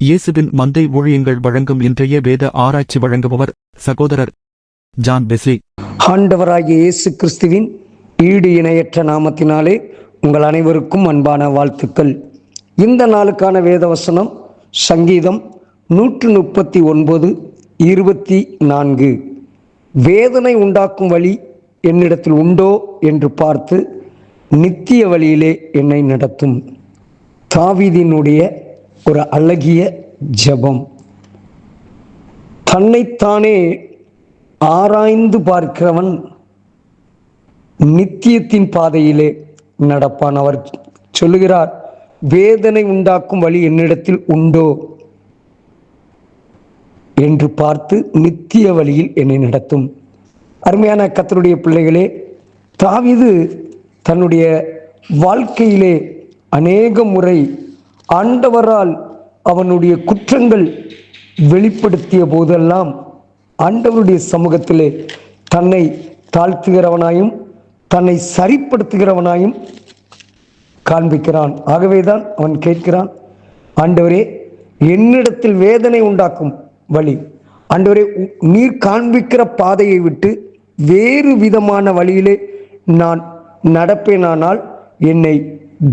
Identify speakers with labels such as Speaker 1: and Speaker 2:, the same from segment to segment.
Speaker 1: இயேசுவின் மந்தை ஊழியங்கள் வழங்கும் இன்றைய வேத ஆராய்ச்சி வழங்குபவர் சகோதரர் ஜான் பெஸ்லி.
Speaker 2: ஆண்டவராகிய இயேசு கிறிஸ்துவின் ஈடு இணையற்ற நாமத்தினாலே உங்கள் அனைவருக்கும் அன்பான வாழ்த்துக்கள். இந்த நாளுக்கான வேத வசனம் சங்கீதம் 139:24. வேதனை உண்டாக்கும் வழி என்னிடத்தில் உண்டோ என்று பார்த்து நித்திய வழியிலே என்னை நடத்தும். தாவீதினுடைய ஒரு அழகிய ஜெபம். தன்னைத்தானே ஆராய்ந்து பார்க்கிறவன் நித்தியத்தின் பாதையிலே நடப்பான். அவர் சொல்லுகிறார், வேதனை உண்டாக்கும் வழி என்னிடத்தில் உண்டோ என்று பார்த்து நித்திய வழியில் என்னை நடத்தும். அருமையான கர்த்தருடைய பிள்ளைகளே, தாவீது தன்னுடைய வாழ்க்கையிலே அநேக முறை ஆண்டவரால் அவனுடைய குற்றங்கள் வெளிப்படுத்திய போதெல்லாம் ஆண்டவருடைய சமூகத்திலே தன்னை தாழ்த்துகிறவனாயும் தன்னை சரிப்படுத்துகிறவனாயும் காண்பிக்கிறான். ஆகவேதான் அவன் கேட்கிறான், ஆண்டவரே, என்னிடத்தில் வேதனை உண்டாக்கும் வழி, ஆண்டவரே, நீர் காண்பிக்கிற பாதையை விட்டு வேறு விதமான வழியிலே நான் நடப்பேனானால் என்னை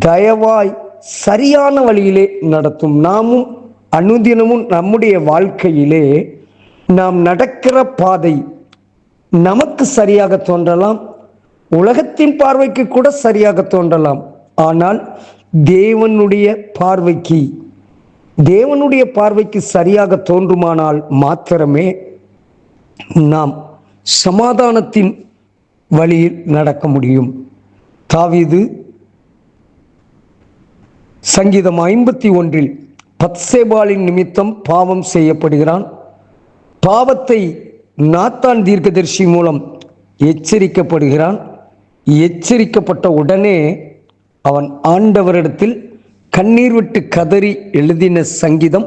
Speaker 2: தயவாய் சரியான வழியிலே நடத்தும். நாமும் அனுதினமும் நம்முடைய வாழ்க்கையிலே நாம் நடக்கிற பாதை நமக்கு சரியாக தோன்றலாம், உலகத்தின் பார்வைக்கு கூட சரியாக தோன்றலாம். ஆனால் தேவனுடைய பார்வைக்கு சரியாக தோன்றுமானால் மாத்திரமே நாம் சமாதானத்தின் வழியில் நடக்க முடியும். தாவீது சங்கீதம் 51 பத்சேபாளின் நிமித்தம் பாவம் செய்யப்படுகிறான். பாவத்தை நாத்தான் தீர்க்கதரிசி மூலம் எச்சரிக்கப்படுகிறான். எச்சரிக்கப்பட்ட உடனே அவன் ஆண்டவரிடத்தில் கண்ணீர் விட்டு கதறி எழுதின சங்கீதம்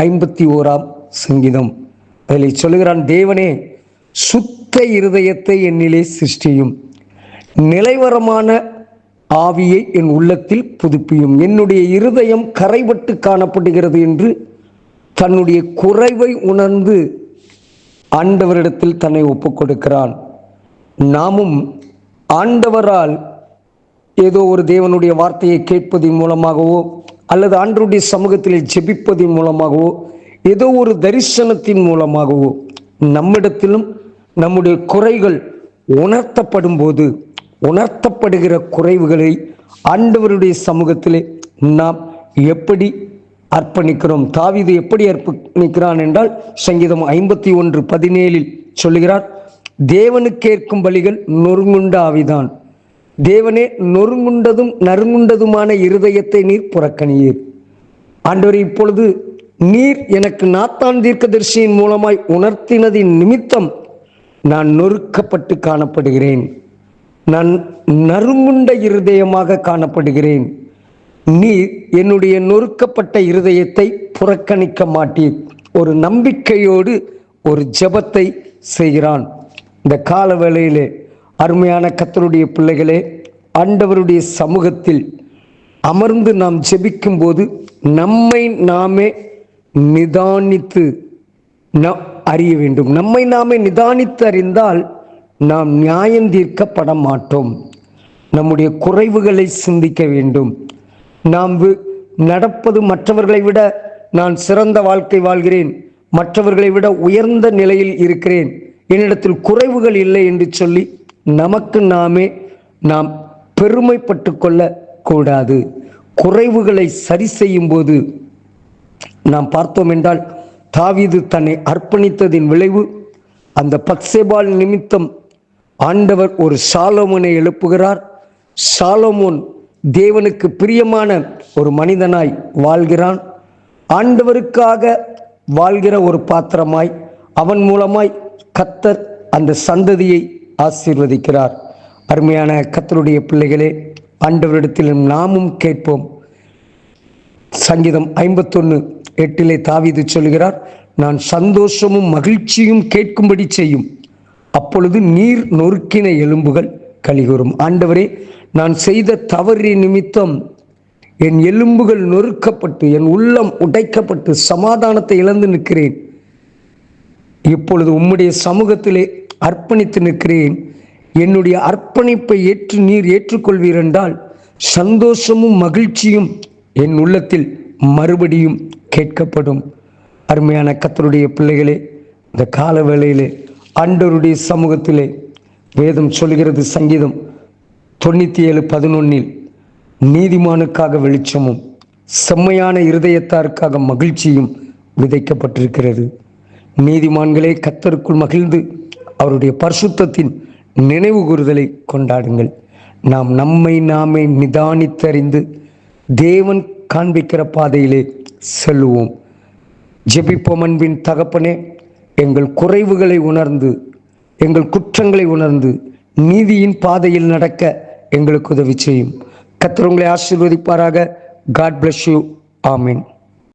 Speaker 2: 51 சங்கீதம். அதில் சொல்லுகிறான், தேவனே, சுத்த இருதயத்தை என்னிலே சிருஷ்டியும், நிலைவரமான ஆவியை என் உள்ளத்தில் புதுப்பியும். என்னுடைய இருதயம் கரைபட்டு காணப்படுகிறது என்று தன்னுடைய குறைவை உணர்ந்து ஆண்டவரிடத்தில் தன்னை ஒப்புக் கொடுக்கிறான். நாமும் ஆண்டவரால் ஏதோ ஒரு தேவனுடைய வார்த்தையை கேட்பதன் மூலமாகவோ அல்லது ஆண்டவருடைய சமூகத்தில் ஜெபிப்பதன் மூலமாகவோ ஏதோ ஒரு தரிசனத்தின் மூலமாகவோ நம்மிடத்திலும் நம்முடைய குறைகள் உணர்த்தப்படும் போது உணர்த்தப்படுகிற குறைவுகளை ஆண்டவருடைய சமூகத்திலே நாம் எப்படி அர்ப்பணிக்கிறோம்? தாவீது எப்படி அர்ப்பணிக்கிறான் என்றால் சங்கீதம் 51:17 சொல்லுகிறார், தேவனுக்கு கேட்கும் பலிகள் நொறுங்குண்ட ஆவிதான். தேவனே, நொறுங்குண்டதும் நறுங்குண்டதுமான இருதயத்தை நீர் புறக்கணியீர். ஆண்டவரே, இப்பொழுது நீர் எனக்கு நாத்தான் தீர்க்கதரிசியின் மூலமாய் உணர்த்தினதின் நிமித்தம் நான் நொறுக்கப்பட்டு காணப்படுகிறேன், நான் நறுங்குண்ட இருதயமாக காணப்படுகிறேன். நீர் என்னுடைய நொறுக்கப்பட்ட இருதயத்தை புறக்கணிக்க மாட்டீர். ஒரு நம்பிக்கையோடு ஒரு ஜெபத்தை செய்கிறான். இந்த கால வேளையிலே அருமையான கர்த்தருடைய பிள்ளைகளே, ஆண்டவருடைய சமூகத்தில் அமர்ந்து நாம் ஜெபிக்கும் போது நம்மை நாமே நிதானித்து அறிய வேண்டும். நம்மை நாமே நிதானித்து அறிந்தால் நாம் நியாயம் தீர்க்கப்பட மாட்டோம். நம்முடைய குறைவுகளை சிந்திக்க வேண்டும். நாம் நடப்பது மற்றவர்களை விட நான் சிறந்த வாழ்க்கை வாழ்கிறேன், மற்றவர்களை விட உயர்ந்த நிலையில் இருக்கிறேன், என்னிடத்தில் குறைவுகள் இல்லை என்று சொல்லி நமக்கு நாமே நாம் பெருமைப்பட்டு கொள்ள கூடாது. குறைவுகளை சரி செய்யும் போது நாம் பார்த்தோம் என்றால் தாவீது தன்னை அர்ப்பணித்ததின் விளைவு அந்த பத்சேபாள் நிமித்தம் ஆண்டவர் ஒரு சாலோமோனை எழுப்புகிறார். சாலோமோன் தேவனுக்கு பிரியமான ஒரு மனிதனாய் வாழ்கிறான். ஆண்டவருக்காக வாழ்கிற ஒரு பாத்திரமாய் அவன் மூலமாய் கர்த்தர் அந்த சந்ததியை ஆசீர்வதிக்கிறார். அருமையான கர்த்தருடைய பிள்ளைகளே, ஆண்டவரிடத்தில் நாமும் கேட்போம். சங்கீதம் 51:8 தாவீது சொல்கிறார், நான் சந்தோஷமும் மகிழ்ச்சியும் கேட்கும்படி செய்யும், அப்பொழுது நீர் நொறுக்கின எலும்புகள் கலிகூரும். ஆண்டவரே, நான் செய்த தவறு நிமித்தம் என் எலும்புகள் நொறுக்கப்பட்டு என் உள்ளம் உடைக்கப்பட்டு சமாதானத்தை இழந்து நிற்கிறேன். இப்பொழுது உம்முடைய சமூகத்திலே அர்ப்பணித்து நிற்கிறேன். என்னுடைய அர்ப்பணிப்பை நீர் ஏற்றுக்கொள்வீர் என்றால் சந்தோஷமும் மகிழ்ச்சியும் என் உள்ளத்தில் மறுபடியும் கேட்கப்படும். அருமையான கர்த்தருடைய பிள்ளைகளே, இந்த கால வேளையிலே ஆண்டவருடைய சமூகத்திலே வேதம் சொல்கிறது, சங்கீதம் 97:11, நீதிமானுக்காக வெளிச்சமும் செம்மையான இருதயத்தாருக்காக மகிழ்ச்சியும் விதைக்கப்பட்டிருக்கிறது. நீதிமான்களே, கர்த்தருக்குள் மகிழ்ந்து அவருடைய பரிசுத்தத்தின் நினைவு கூறுதலை கொண்டாடுங்கள். நாம் நம்மை நாமே நிதானித்தறிந்து தேவன் காண்பிக்கிற பாதையிலே செல்லுவோம். ஜெபிப்போம். அன்பின் தகப்பனே, எங்கள் குறைவுகளை உணர்ந்து எங்கள் குற்றங்களை உணர்ந்து நீதியின் பாதையில் நடக்க எங்களுக்கு உதவி செய்யும். கர்த்தர் உங்களை ஆசீர்வதிப்பாராக. God bless you. ஆமென்.